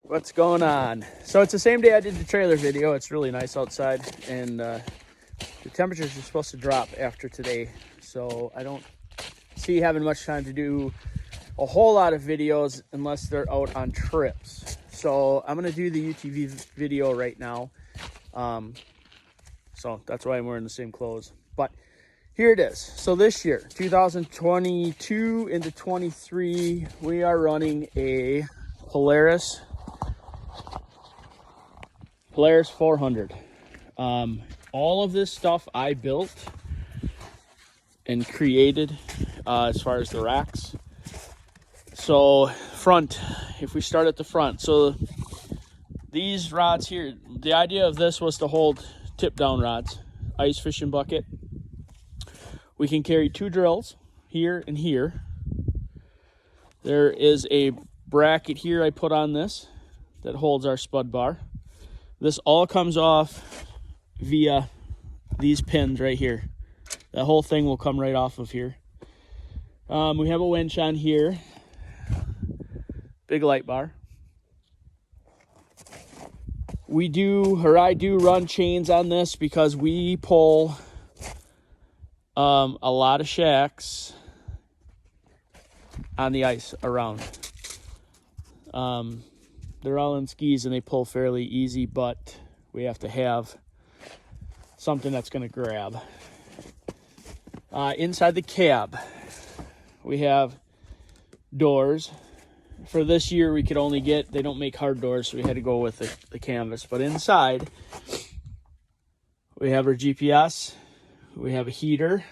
What's going on? So it's the same day I did the trailer video. It's really nice outside, and the temperatures are supposed to drop after today, so I don't see having much time to do a whole lot of videos unless they're out on trips. So I'm gonna do the UTV video right now. So that's why I'm wearing the same clothes. But here it is. So this year, 2022 into 23, we are running a Polaris 400. All of this stuff I built and created as far as the racks. So front, if we start at the front, so these rods here, the idea of this was to hold tip down rods, ice fishing bucket. We can carry 2 drills here and here. There is a bracket here I put on this that holds our spud bar. This all comes off via these pins right here. That whole thing will come right off of here. We have a winch on here. Big light bar. I do run chains on this because we pull a lot of shacks on the ice around. They're all in skis and they pull fairly easy, but we have to have something that's going to grab. Inside the cab, we have doors. For this year, we could only get, they don't make hard doors, so we had to go with the canvas. But inside, we have our GPS, we have a heater.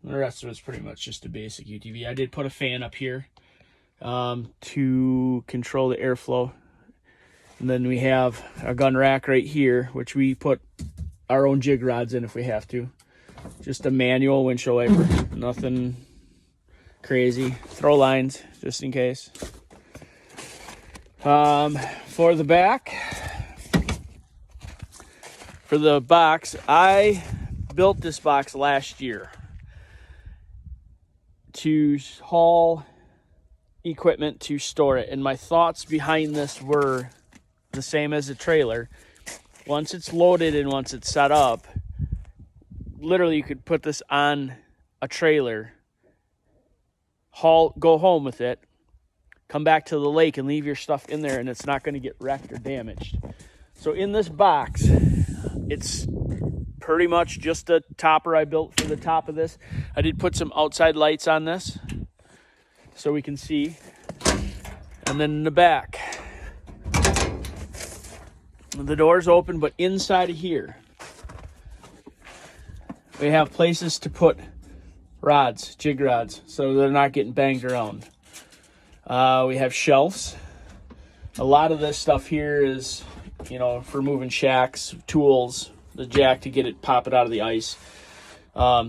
The rest of it's pretty much just a basic UTV. I did put a fan up here to control the airflow. And then we have a gun rack right here, which we put our own jig rods in if we have to. Just a manual windshield wiper, nothing crazy. Throw lines just in case. For the back, for the box, I built this box last year to haul equipment to store it, and my thoughts behind this were the same as a trailer. Once it's loaded and once it's set up, literally you could put this on a trailer, go home with it, come back to the lake and leave your stuff in there, and it's not going to get wrecked or damaged. So in this box, it's pretty much just a topper I built for the top of this. I did put some outside lights on this so we can see. And then in the back, the door's open, but inside of here, we have places to put rods, jig rods, so they're not getting banged around. We have shelves. A lot of this stuff here is, for moving shacks, tools, the jack to pop it out of the ice.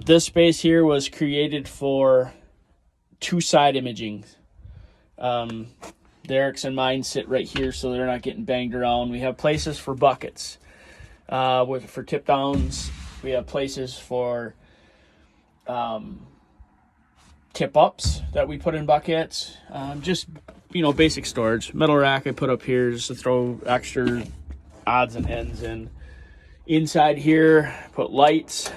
This space here was created for 2-side imaging. Derek's and mine sit right here so they're not getting banged around. We have places for buckets, for tip downs. We have places for tip ups that we put in buckets. Just, basic storage. Metal rack I put up here just to throw extra odds and ends in. Inside here, put lights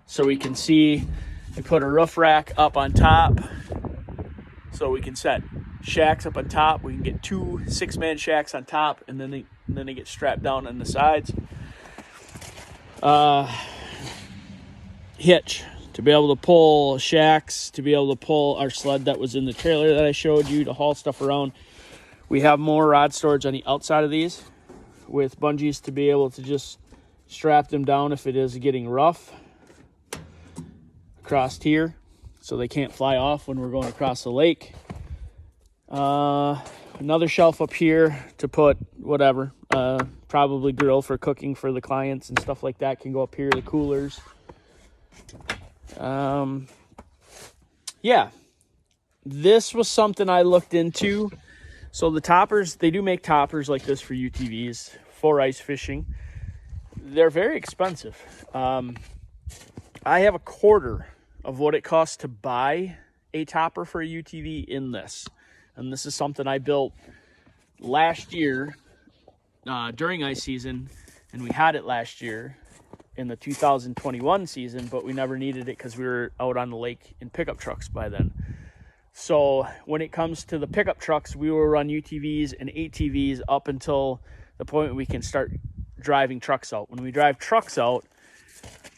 so we can see. I put a roof rack up on top so we can set shacks up on top. We can get 2 6-man shacks on top, and then they get strapped down on the sides. Hitch to be able to pull shacks, to be able to pull our sled that was in the trailer that I showed you to haul stuff around. We have more rod storage on the outside of these with bungees to be able to just strap them down if it is getting rough across here, so they can't fly off when we're going across the lake. Another shelf up here to put whatever, probably grill for cooking for the clients and stuff like that can go up here. The coolers. Yeah, this was something I looked into. So the toppers, they do make toppers like this for UTVs for ice fishing. They're very expensive. I have a quarter of what it costs to buy a topper for a UTV in this. And this is something I built last year during ice season, and we had it last year in the 2021 season, but we never needed it because we were out on the lake in pickup trucks by then. So when it comes to the pickup trucks, we will run UTVs and ATVs up until the point we can start driving trucks out. When we drive trucks out,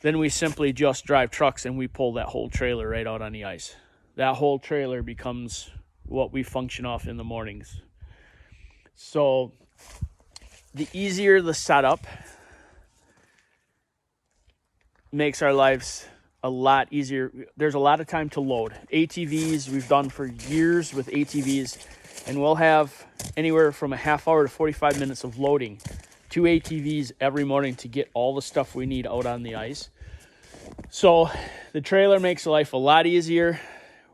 then we simply just drive trucks and we pull that whole trailer right out on the ice. That whole trailer becomes what we function off in the mornings. So the easier the setup makes our lives a lot easier. There's a lot of time to load. ATVs, we've done for years with ATVs, and we'll have anywhere from a half hour to 45 minutes of loading 2 ATVs every morning to get all the stuff we need out on the ice. So the trailer makes life a lot easier.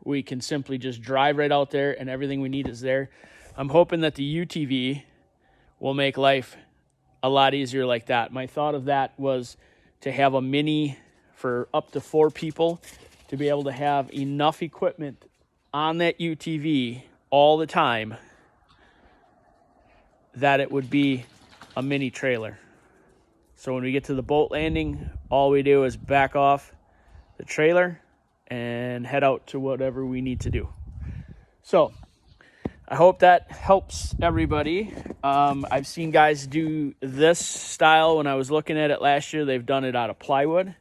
We can simply just drive right out there and everything we need is there. I'm hoping that the UTV will make life a lot easier like that. My thought of that was to have a mini for up to 4 people, to be able to have enough equipment on that UTV all the time that it would be a mini trailer. So when we get to the boat landing, all we do is back off the trailer and head out to whatever we need to do. So I hope that helps everybody. I've seen guys do this style when I was looking at it last year. They've done it out of plywood.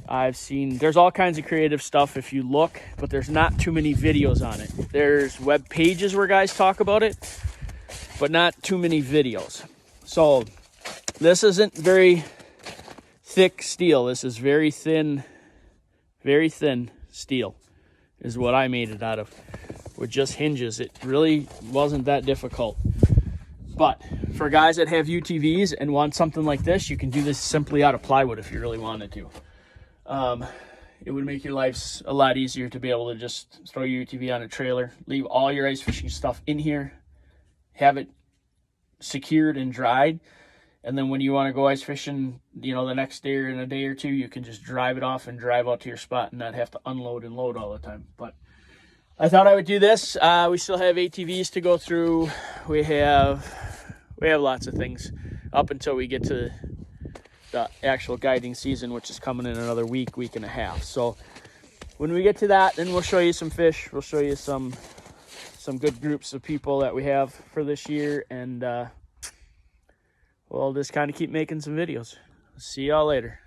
I've seen, there's all kinds of creative stuff if you look, but there's not too many videos on it. There's web pages where guys talk about it, but not too many videos. So this isn't very thick steel. This is very thin steel is what I made it out of, with just hinges. It really wasn't that difficult. But for guys that have UTVs and want something like this, you can do this simply out of plywood if you really wanted to. It would make your lives a lot easier to be able to just throw your UTV on a trailer, leave all your ice fishing stuff in here, have it secured and dried, and then when you want to go ice fishing, you know, the next day or in a day or two, you can just drive it off and drive out to your spot and not have to unload and load all the time. But I thought I would do this. We still have ATVs to go through. We have lots of things up until we get to the actual guiding season, which is coming in another week and a half. So when we get to that, then we'll show you some fish. We'll show you some good groups of people that we have for this year, and we'll just kind of keep making some videos. See y'all later.